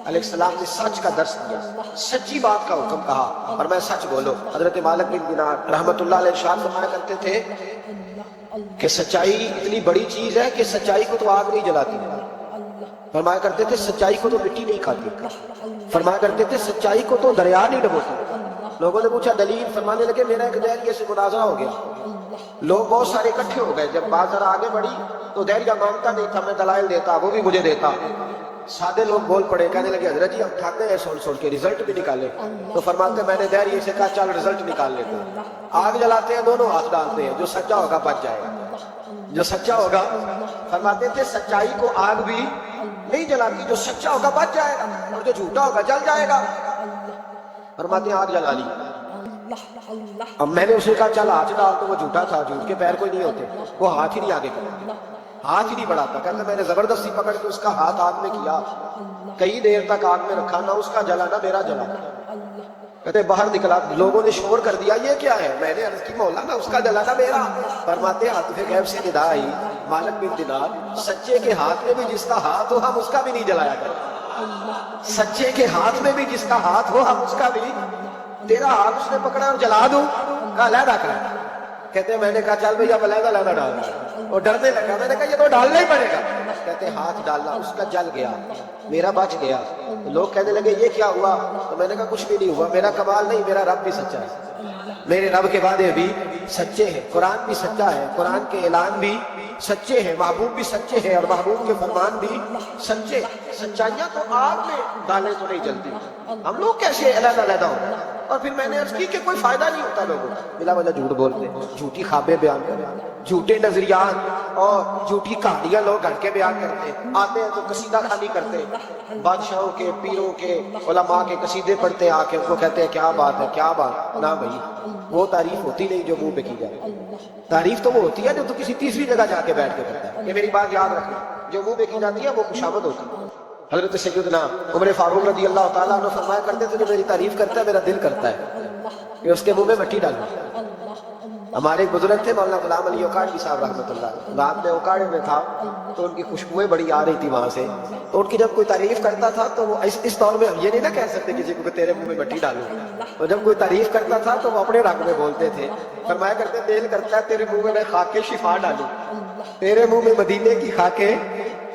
علیہ السلام نے سچ کا درس دیا، سچی بات کا حکم کہا، اور میں سچ بولو. حضرت مالک بن دینار رحمت اللہ علیہ ارشاد فرمایا کرتے تھے کہ سچائی اتنی بڑی چیز ہے کہ سچائی کو تو آگ نہیں جلاتی. فرمایا کرتے تھے سچائی کو تو مٹی نہیں کھاتی. فرمایا کرتے تھے سچائی کو تو دریا نہیں ڈبوتی. لوگوں نے پوچھا دلیل، فرمانے لگے میرا ایک دہریے سے مناظرہ ہو گیا، لوگ بہت سارے اکٹھے ہو گئے. جب بات ذرا آگے بڑھی تو دہریہ مانتا نہیں تھا، میں دلائل دیتا، وہ بھی مجھے دیتا. سادے لوگ بول پڑے، کہنے لگے حضرت جی ہم تھک گئے سن کے، رزلٹ بھی نکالے. تو فرماتے میں نے دہریے سے کہا چل رزلٹ نکال لیتے ہیں. آگ جلاتے ہیں، دونوں ہاتھ ڈالتے ہیں، جو سچا ہوگا بچ جائے گا. جو سچا ہوگا، فرماتے تھے سچائی کو آگ بھی نہیں جلاتی، جو سچا ہوگا بچ جائے گا، اور جو جھوٹا ہوگا جل جائے گا. فرماتے ہیں آگ جلا لی. اب میں نے اسے کہا چل ہاتھ ڈال، تو وہ جھوٹا تھا، جھوٹ کے پیر کوئی نہیں ہوتے، وہ ہاتھ ہی نہیں آگے کرتا، ہاتھ ہی نہیں بڑھاتا. کہتا میں نے زبردستی پکڑ کے اس کا ہاتھ آگ میں کیا، کئی دیر تک آگ میں رکھا، نہ اس کا جلا نہ میرا جلا. کہتے باہر نکلا، لوگوں نے شور کر دیا یہ کیا ہے؟ میں نے عرض کی مولا نہ اس کا جلا نہ میرا. فرماتے ہاتھ غیب سے ندا آئی، مالک بن دینار سچے کے ہاتھ میں بھی جس کا ہاتھ ہو ہم اس کا بھی نہیں جلایا کرتے. سچے کے ہاتھ میں بھی جس کا ہاتھ ہو ہم اس کا بھی. تیرا ہاتھ اس نے پکڑا اور جلا دوں، کہا علیحدہ کر. کہتے ہیں میں نے کہا چل بھئی اب علیحدہ ڈالنا. وہ ڈرنے لگا، میں نے کہا یہ تو ڈالنا ہی پڑے گا. کہتے ہاتھ ڈالا، اس کا جل گیا، میرا بچ گیا. لوگ کہنے لگے یہ کیا ہوا؟ تو میں نے کہا کچھ بھی نہیں ہوا، میرا کمال نہیں، میرا رب بھی سچا ہے، میرے رب کے وعدے بھی سچے ہیں، قرآن بھی سچا ہے، قرآن کے اعلان بھی سچے ہیں، محبوب بھی سچے ہیں، اور محبوب کے فرمان بھی سچے۔ سچائیاں تو آگ میں ڈالیں تو نہیں جلتی، ہم لوگ کیسے علیحدہ علیحدہ ہوں؟ اور پھر میں نے عرض کی کہ کوئی فائدہ نہیں ہوتا لوگوں کو، بلا وجہ جھوٹ بولتے، جھوٹی خوابیں بیان کرتے، جھوٹے نظریات اور جھوٹی کہانیاں لوگ گھڑ کے بیان کرتے، آتے ہیں تو قصیدہ خوانی کرتے، بادشاہوں کے، پیروں کے، علماء کے قصیدے پڑھتے ہیں، آ کے ان کو کہتے ہیں کیا بات ہے، کیا بات نہ بھائی، وہ تعریف ہوتی نہیں جو منہ پہ کی جائے۔ تعریف تو وہ ہوتی ہے جو تو کسی تیسری جگہ جا کے بیٹھ کے کرتا ہے۔ یہ میری بات یاد رکھنا، جو منہ پہ کی جاتی ہے وہ خوشامد ہوتی ہے۔ حضرت سیدنا عمر فاروق رضی اللہ تعالیٰ عنہ فرمایا کرتے تھے جو میری تعریف کرتا ہے میرا دل کرتا ہے کہ اس کے منہ میں مٹی ڈالوں۔ ہمارے ایک بزرگ تھے مولانا غلام علی اوکاڑی صاحب رحمۃ اللہ، رات میں اوکاڑے میں تھا تو ان کی خوشبوئیں بڑی آ رہی تھی وہاں سے، تو ان کی جب کوئی تعریف کرتا تھا تو وہ اس دور میں ہم یہ نہیں نہ کہہ سکتے کسی کو کہ تیرے منہ میں مٹی ڈالوں، تو جب کوئی تعریف کرتا تھا تو وہ اپنے رنگ میں بولتے تھے، فرمایا کرتے دل کرتا ہے تیرے منہ میں خاک شفا ڈالوں، تیرے منہ میں مدینے کی خاکیں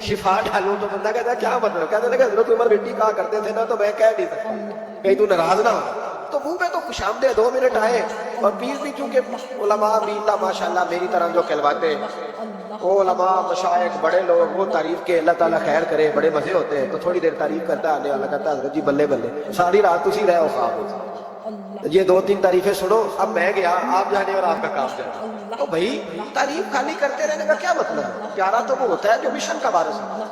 شفا ڈالوں۔ تو بندہ کہتا ہے کیا مطلب؟ کہتے ہیں کہ حضرت عمر مٹی کہا کرتے تھے نا، تو میں کہہ نہیں سکتا کہیں تو ناراض نہ ہو، تو منہ میں تو خوشامدید 2 منٹ آئے، اور پیر بھی چونکہ علماء بھی اللہ ماشاءاللہ میری طرح جو کہلواتے وہ علماء مشائخ بڑے لوگ، وہ تعریف کے اللہ تعالیٰ خیر کرے، بڑے مزے ہوتے ہیں، تو تھوڑی دیر تعریف کرتا ہے، آنے والا کہتا ہے حضرت جی بلے بلے، ساری رات اسی رہے ہو خواب، یہ 2-3 تعریفیں سنو، اب میں گیا آپ جانے اور آپ کا کام جانے۔ تو بھائی تعریف خالی کرتے رہنے کا کیا مطلب ہے؟ پیارا تو وہ ہوتا ہے جو مشن کا وارث ہے،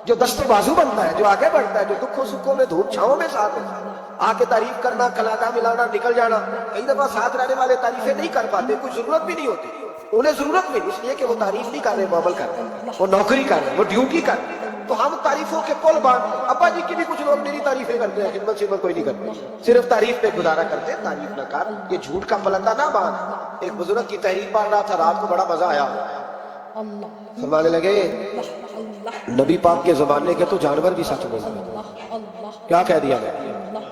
جو دست و بازو بنتا ہے، جو آگے بڑھتا ہے، جو دکھوں سکھوں میں دھوپ چھاؤں میں ساتھ ہے، آ کے تعریف کرنا، کلادا ملانا، نکل جانا۔ کئی دفعہ ساتھ رہنے والے تعریفیں نہیں کر پاتے، کوئی ضرورت بھی نہیں ہوتی، انہیں ضرورت بھی نہیں، اس لیے کہ وہ تعریف نہیں کر رہے، وہ عمل کر رہے، وہ نوکری کر رہے، وہ ڈیوٹی کر رہے، تو ہم تعریفوں کے پل باندھ، ابا جی کی بھی کچھ لوگ میری تعریفیں کرتے ہیں، خدمت شدمت کوئی نہیں کرتے، صرف تعریف پہ گزارا کرتے ہیں، تعریف نہ کر، یہ جھوٹ کا پلندہ نہ باندھ۔ ایک بزرگ کی تحریر پڑھ رہا تھا، رات کو بڑا مزہ آیا، فرمانے لگے نبی پاک کے زمانے کے تو جانور بھی سچ بولتے ہیں۔ کیا کہہ دیا میں؟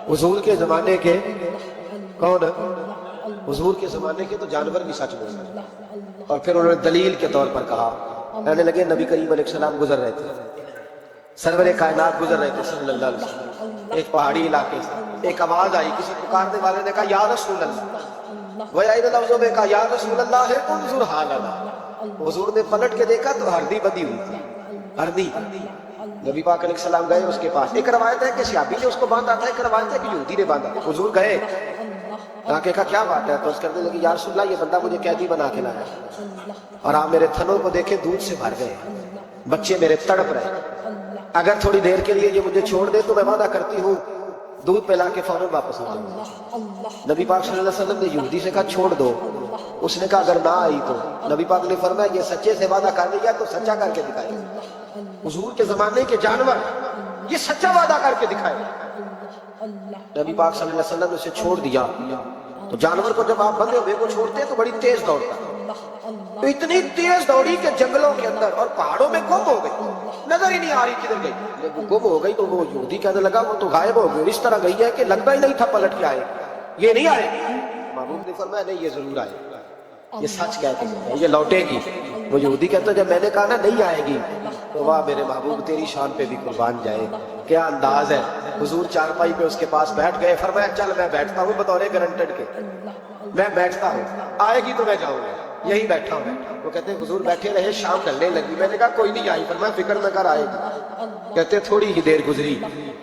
حضور کے زمانے کے کون؟ حضور کے زمانے کے تو جانور بھی سچ بولتے ہیں۔ اور پھر انہوں نے دلیل کے طور پر کہا، کہنے لگے نبی کریم علیہ السلام گزر رہے تھے، سرور کائنات گزر رہے تھے صلی اللہ علیہ وسلم، ایک پہاڑی علاقے سے ایک آواز آئی، کسی پکارنے والے نے کہا یا رسول اللہ، وہ ان لفظوں میں کہا یا رسول اللہ انظر حالنا۔ حضور نے پلٹ کے دیکھا تو ہردی بندھی ہوئی تھی، ہردی۔ نبی پاک علیہ السلام گئے اس کے پاس، ایک روایت ہے کہ صحابی نے اس کو باندھا تھا، ایک روایت ہے کہ یہودی نے باندھا۔ حضور گئے، آگے کہا کیا بات ہے؟ تو اس کرنے لگی یا رسول اللہ یہ بندہ مجھے قیدی بنا کے لایا، اور آپ میرے تھنوں کو دیکھیں دودھ سے بھر گئے، بچے میرے تڑپ رہے، اگر تھوڑی دیر کے لیے یہ مجھے چھوڑ دے تو میں وعدہ کرتی ہوں دودھ پلا کے فوراً واپس آ جاؤں۔ نبی پاک صلی اللہ علیہ وسلم نے یہودی سے کہا چھوڑ دو، اس نے کہا اگر نہ آئی تو؟ نبی پاک نے فرمایا یہ سچے سے وعدہ کر لیا تو سچا کر کے دکھائے۔ حضور کے زمانے کے جانور یہ سچا وعدہ کر کے دکھائے۔ نبی پاک صلی اللہ علیہ وسلم نے اسے چھوڑ دیا، تو جانور کو جب آپ بندے ہوئے کو چھوڑتے تو بڑی تیز دوڑتا، تو اتنی تیز دوڑی کہ جنگلوں کے اندر اور پہاڑوں میں گم ہو گئی، نظر ہی نہیں آ رہی کدھر گئی۔ جب وہ گم ہو گئی تو وہ یہودی کہنے لگا وہ تو غائب ہو گئی، اس طرح گئی ہے کہ لگتا ہی نہیں تھا پلٹ کے آئے، یہ نہیں آئے گی۔ محبوب نے فرمایا نہیں یہ ضرور آئے گی، یہ سچ کہتے ہیں، یہ لوٹے گی۔ وہ یہودی کہتا جب میں نے کہا نا نہیں آئے گی تو واہ میرے محبوب تیری شان پہ بھی قربان جائے، کیا انداز ہے۔ حضور چارپائی پہ اس کے پاس بیٹھ گئے، فرمایا چل میں بیٹھتا ہوں بطور گارنٹڈ کے، میں بیٹھتا ہوں، آئے گی تو میں جاؤں گا، یہی بیٹھا ہوں۔ وہ کہتے ہیں حضور بیٹھے رہے، شام ڈھلنے لگی، میں نے کہا کوئی نہیں آئی، فرمایا فکر نہ کر آئے گی۔ کہتے تھوڑی ہی دیر گزری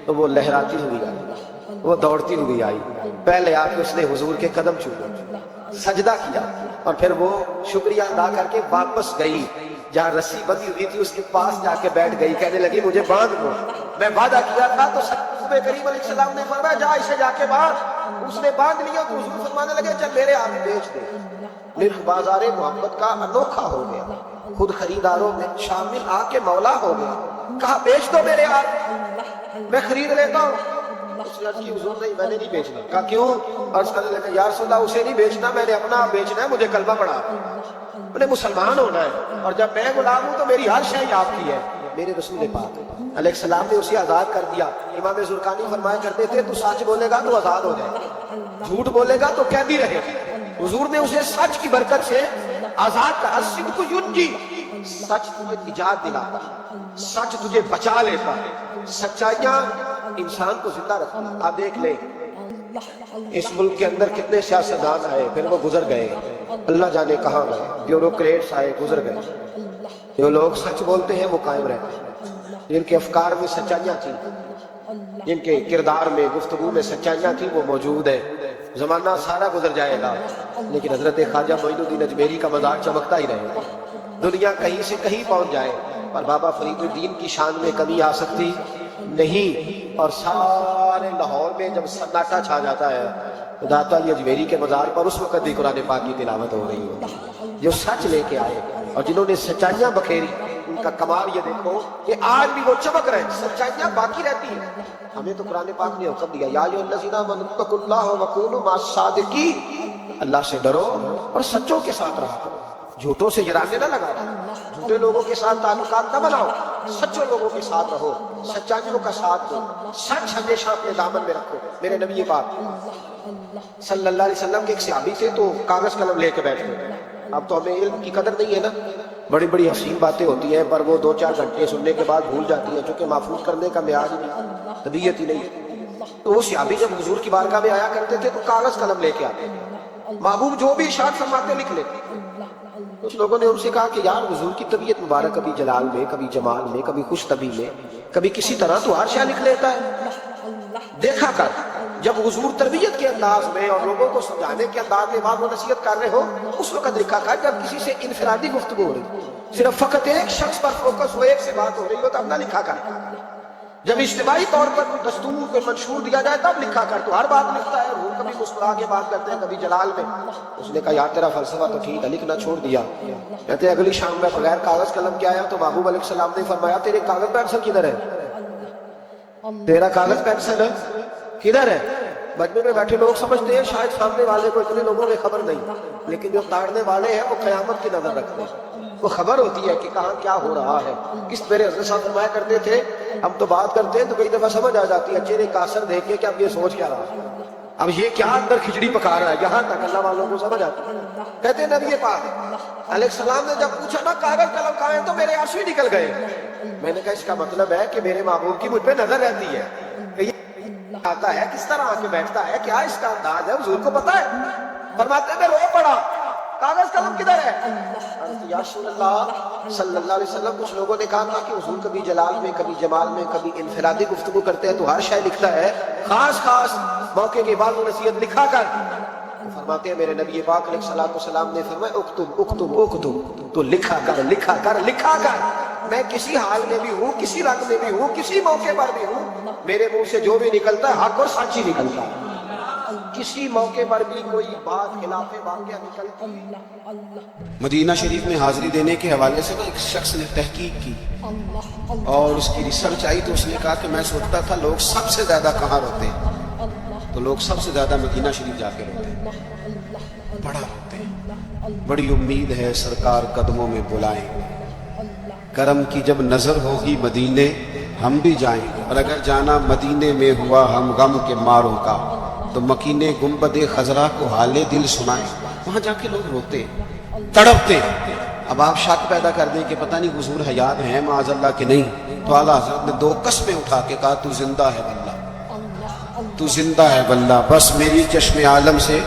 تو وہ لہراتی ہوئی آئی، وہ دوڑتی ہوئی آئی، پہلے آ کے اس نے حضور کے قدم چومے، سجدہ کیا، اور پھر وہ شکریہ ادا کر کے واپس گئی، جہاں رسی بندھی ہوئی تھی اس کے پاس جا کے بیٹھ گئی، کہنے لگی مجھے باندھ دو، میں وعدہ کیا تھا۔ تو نبی کریم علیہ السلام نے فرمایا جا اسے جا کے باندھ، اس نے باندھ لیا تو حضور فرمانے لگے چل میرے ہاتھ بیچ دے۔ نرخ بازار محبت کا انوکھا ہو گیا، خود خریداروں میں شامل آ کے مولا ہو گیا، کہا بیچ دو میرے ہاتھ، میں خرید لیتا ہوں۔ اس نے کی حضور نہیں میں نے نہیں بیچنا، کہا کیوں؟ عرض کرنے لگا یا رسول اللہ اسے نہیں بیچنا، میں نے اپنا بیچنا ہے، مجھے کلمہ پڑھا، مجھے مسلمان ہونا ہے، اور جب میں غلام ہوں تو میری ہر شے آپ کی ہے۔ میرے رسول پاک علیہ السلام نے اسے آزاد کر دیا۔ امام زرقانی فرمایا کرتے تھے تو سچ بولے گا تو آزاد ہو جائے گا، جھوٹ بولے گا تو قیدی رہے گا۔ حضور نے اسے سچ کی برکت سے آزاد کر، الصدق ینجی، سچ تجھے نجات دلاتا، سچ تجھے بچا لیتا، سچائیاں انسان کو زندہ رکھتا۔ آپ دیکھ لیں اس ملک کے اندر کتنے سیاستدان آئے پھر وہ گزر گئے، اللہ جانے کہاں گئے، بیوروکریٹس آئے گزر گئے، جو لوگ سچ بولتے ہیں وہ قائم رہتے ہیں، جن کے افکار میں سچائیاں تھیں، جن کے کردار میں گفتگو میں سچائیاں تھیں وہ موجود ہے۔ زمانہ سارا گزر جائے گا لیکن حضرت خواجہ معین الدین اجمیری کا مزار چمکتا ہی رہے گا۔ دنیا کہیں سے کہیں پہنچ جائے پر بابا فرید الدین کی شان میں کمی آ سکتی نہیں۔ اور سارے لاہور میں جب سناٹا چھا جاتا ہے تو داتا علی اجمیری کے مزار پر اس وقت بھی قرآن پاک کی تلاوت ہو رہی ہوتی، جو سچ لے کے آئے اور جنہوں نے سچائیاں بکھیری، ان کا کمال یہ دیکھو کہ آج بھی وہ چمک رہے، سچائیاں باقی رہتی ہیں۔ ہمیں تو قرآن پاک نے حکم دیا، یا ایھا الذین آمنوا اتقوا اللہ وکونوا مع الصادقین، اللہ سے ڈرو اور سچوں کے ساتھ رہا کرو، جھوٹوں سے جرانے نہ لگاؤ، جھوٹے لوگوں کے ساتھ تعلقات نہ بناؤ، سچوں لوگوں کے ساتھ رہو، سچائیوں کا ساتھ دو، سچ ہمیشہ اپنے دامن میں رکھو۔ میرے نبی پاک صلی اللہ علیہ وسلم کے ایک صحابی تھے تو کاغذ قلم لے کے بیٹھتے تھے۔ اب تو ہمیں علم کی قدر نہیں ہے نا، بڑی بڑی حسین باتیں ہوتی ہیں پر وہ 2-4 گھنٹے سننے کے بعد بھول جاتی ہیں، چونکہ محفوظ کرنے کا معیار ہی نہیں، طبیعت ہی نہیں۔ تو وہ صحابی جب حضور کی بارگاہ میں آیا کرتے تھے تو کاغذ قلم لے کے آتے تھے، محبوب جو بھی ارشاد فرماتے لکھ لیتے۔ کچھ لوگوں نے ان سے کہا کہ یار حضور کی طبیعت مبارک کبھی جلال میں، کبھی جمال میں، کبھی خوش طبی میں، کبھی کسی طرح تو ہر شے لکھ لیتا ہے، دیکھا کر جب حضور تربیت کے انداز میں اور لوگوں کو سمجھانے کے انداز میں بات و نصیحت کر رہے ہو اس وقت لکھا کر، جب کسی سے انفرادی گفتگو ہو رہی، صرف فقط ایک شخص پر فوکس ہو، ایک سے بات ہو رہی ہو تب نہ لکھا کر، جب اجتماعی طور پر کوئی دستور کوئی منشور دیا جائے تب لکھا کر، تو ہر بات لکھتا ہے۔ وہ کبھی مسکرا کے بات کرتے ہیں کبھی جلال میں۔ اس نے کہا یار تیرا فلسفہ تو ٹھیک ہے، لکھنا چھوڑ دیا۔ کہتے ہیں اگلی شام میں بغیر کاغذ قلم کے آیا تو محبوب علیہ السلام نے فرمایا تیرے کاغذ پینسل کدھر ہے؟ تیرا کاغذ پینسل کدھر ہے؟ مجمع میں بیٹھے لوگ سمجھتے ہیں شاید سامنے والے کو اتنے لوگوں میں خبر نہیں، لیکن جو تاڑنے والے ہیں وہ قیامت کی نظر رکھتے ہیں، وہ خبر ہوتی ہے کہ کہاں کیا ہو رہا ہے۔ کس میرے حضرت صاحب فرمایا کرتے تھے ہم تو بات کرتے ہیں تو کئی دفعہ سمجھ آ جاتی ہے چہرے کا اثر دیکھ کے کہ اب یہ سوچ کیا رہا ہے، اب یہ کیا اندر کھچڑی پکا رہا ہے، یہاں تک اللہ والوں کو سمجھ آتی ہے۔ کہتے ہیں نبی پاک علیہ السلام نے جب پوچھا نا کاغذ قلم کہاں ہے تو میرے آنسو ہی نکل گئے۔ میں نے کہا اس کا مطلب ہے کہ میرے محبوب کی مجھ پہ نظر رہتی ہے، آتا ہے کس طرح آ کے بیٹھتا ہے، کیا اس کا انداز ہے، حضور کو پتا ہے۔ فرماتے ہیں میں رو پڑا، کاغذ قلم کدھر ہے؟ یا رسول اللہ صلی اللہ علیہ وسلم، کچھ لوگوں نے کہا تھا کہ حضور کبھی جلال میں، کبھی جمال میں، کبھی انفرادی گفتگو کرتے ہیں تو ہر شے لکھتا ہے، خاص خاص موقع کے بعد وہ نصیحت لکھا کر۔ فرماتے ہیں میرے نبی پاک علیہ السلام نے فرمایا اکتب اکتب اکتب، تو لکھا کر لکھا کر لکھا کر، میں کسی حال میں بھی ہوں، کسی رنگ میں بھی ہوں، کسی موقع پر بھی ہوں، میرے منہ سے جو بھی نکلتا ہے حق اور سچ ہی نکلتا ہے، کسی موقع پر بھی کوئی بات خلاف واقعہ نکلتی۔ مدینہ شریف میں حاضری دینے کے حوالے سے ایک شخص نے تحقیق کی اور اس کی ریسرچ آئی تو اس نے کہا کہ میں سوچتا تھا لوگ سب سے زیادہ کہاں روتے ہیں، تو لوگ سب سے زیادہ مدینہ شریف جا کے روتے ہیں، بڑا روتے ہیں، بڑی امید ہے سرکار قدموں میں بلائیں گے، کرم کی جب نظر ہوگی مدینے ہم بھی جائیں گے، اور اگر جانا مدینے میں ہوا ہم غم کے ماروں کا تو مکینے گنبد خضرا کو حال دل سنائیں، وہاں جا کے لوگ روتے تڑپتے۔ اب آپ شک پیدا کر دیں کہ پتہ نہیں حضور حیات ہیں معاذ اللہ کہ نہیں، تو اعلیٰ حضرت نے 2 قسمیں اٹھا کے کہا تو زندہ ہے واللہ، تو زندہ ہے واللہ، بس میری چشم عالم سے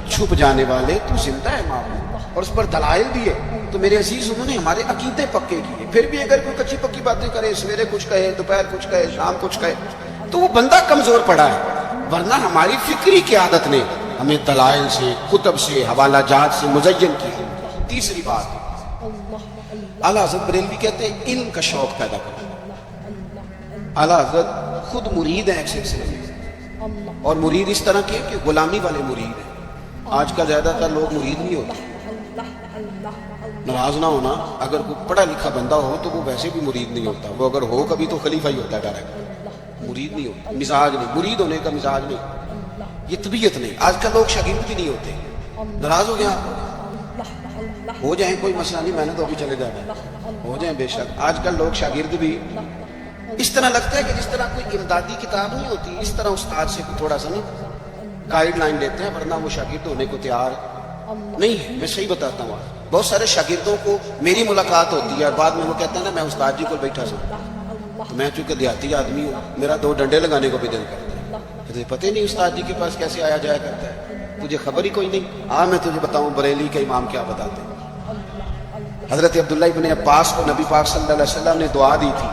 چھپ جانے والے تو زندہ ہے معبود، اور اس پر دلائل دیے۔ تو میرے عزیز انہوں نے ہمارے عقیدے پکے کیے، پھر بھی اگر کوئی کچی پکی باتیں کرے، سویرے کچھ کہے، دوپہر کچھ کہے، شام کچھ کہے، تو وہ بندہ کمزور پڑا ہے، ورنہ ہماری فکری قیادت نے ہمیں دلائل سے، کتب سے، حوالہ جات سے مزین کیا۔ تیسری بات اعلیٰ حضرت بریلوی کہتے ہیں علم کا شوق پیدا کرنا۔ اعلیٰ حضرت خود مرید ہیں ایک سلسلے میں، اور مرید اس طرح کے کہ غلامی والے مرید ہیں۔ آج کا زیادہ تر لوگ مرید نہیں ہوتے، ناراض نہ ہونا، اگر کوئی پڑھا لکھا بندہ ہو تو وہ ویسے بھی مرید نہیں ہوتا، وہ اگر ہو کبھی تو خلیفہ ہی ہوتا ہے ڈائریکٹ، مرید نہیں ہوتا، مزاج نہیں، مرید ہونے کا مزاج نہیں، یہ طبیعت نہیں۔ آج کل لوگ شاگرد بھی نہیں ہوتے، ناراض ہو گیا ہو جائیں کوئی مسئلہ نہیں، میں نے تو ابھی چلے جانا ہو جائیں بے شک۔ آج کل لوگ شاگرد بھی اس طرح لگتا ہے کہ جس طرح کوئی امدادی کتاب نہیں ہوتی، اس طرح استاد سے تھوڑا سا نہیں گائیڈ لائن لیتے ہیں، ورنہ وہ شاگرد ہونے کو تیار نہیں ہے۔ میں صحیح بتاتا ہوں، بہت سارے شاگردوں کو میری ملاقات ہوتی ہے اور بعد میں وہ کہتے ہیں نا میں استاد جی کو بیٹھا سا، تو میں چونکہ دیہاتی آدمی ہوں، میرا 2 ڈنڈے لگانے کو بھی دل کرتا ہے، تجھے پتہ ہی نہیں استاد جی کے پاس کیسے آیا جایا کرتا ہے؟ تجھے خبر ہی کوئی نہیں؟ میں تجھے بتاؤں بریلی کے امام کیا بتاتے ہیں۔ حضرت عبداللہ ابن عباس کو نبی پاک صلی اللہ علیہ وسلم نے دعا دی تھی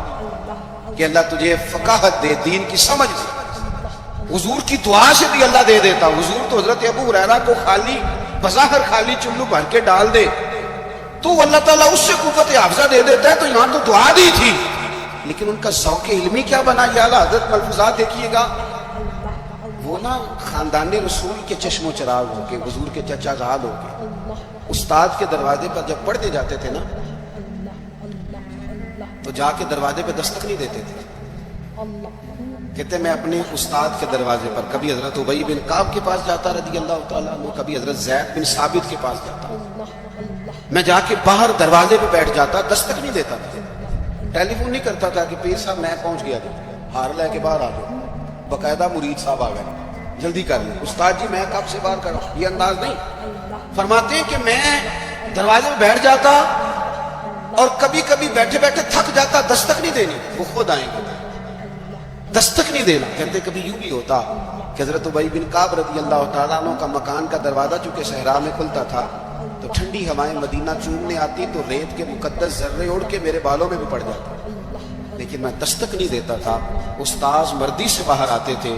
کہ اللہ تجھے فقاہت دے، دین کی سمجھ دے۔ حضور کی دعا سے بھی اللہ دے دیتا۔ حضور تو حضرت ابو ہریرہ کو خالی بظاہر خالی چلو بھر کے ڈال دے تو اللہ تعالیٰ اس سے قوت حافظہ دے دیتا ہے، تو یہاں تو دعا دی تھی، لیکن ان کا ذوق علمی کیا بنا؟ یا اللہ حضرت ملفوظات دیکھیے گا، وہ نا خاندان رسول کے چشم و چراغ ہو کے، حضور کے چچا زاد ہو کے استاد کے دروازے پر جب پڑھتے جاتے تھے نا تو جا کے دروازے پہ دستک نہیں دیتے تھے، کہتے میں اپنے استاد کے دروازے پر کبھی حضرت ابی بن کعب کے پاس جاتا رضی اللہ تعالیٰ عنہ، کبھی حضرت زید بن ثابت کے پاس جاتا، میں جا کے باہر دروازے پہ بیٹھ جاتا، دستک نہیں دیتا تھا، ٹیلی فون نہیں کرتا تھا کہ پیر صاحب میں پہنچ گیا، ہار لے کے باہر آ جاؤ، باقاعدہ مرید صاحب آ گئے، جلدی کر لیں استاد جی میں کب سے باہر کروں، یہ انداز نہیں۔ فرماتے ہیں کہ میں دروازے میں بیٹھ جاتا اور کبھی کبھی بیٹھے بیٹھے تھک جاتا، دستک نہیں دینی، وہ خود آئیں گے، دستک نہیں دینا۔ کہتے کبھی یوں بھی ہوتا کہ حضرت ابی بن کعب رضی اللہ تعالیٰ عنہ کا مکان کا دروازہ چونکہ صحرا میں کھلتا تھا تو ٹھنڈی ہوائیں مدینہ چومنے آتی تو ریت کے مقدس ذرے اڑ کے میرے بالوں میں بھی پڑ جاتا، لیکن میں دستک نہیں دیتا تھا۔ استاذ مردی سے باہر آتے تھے،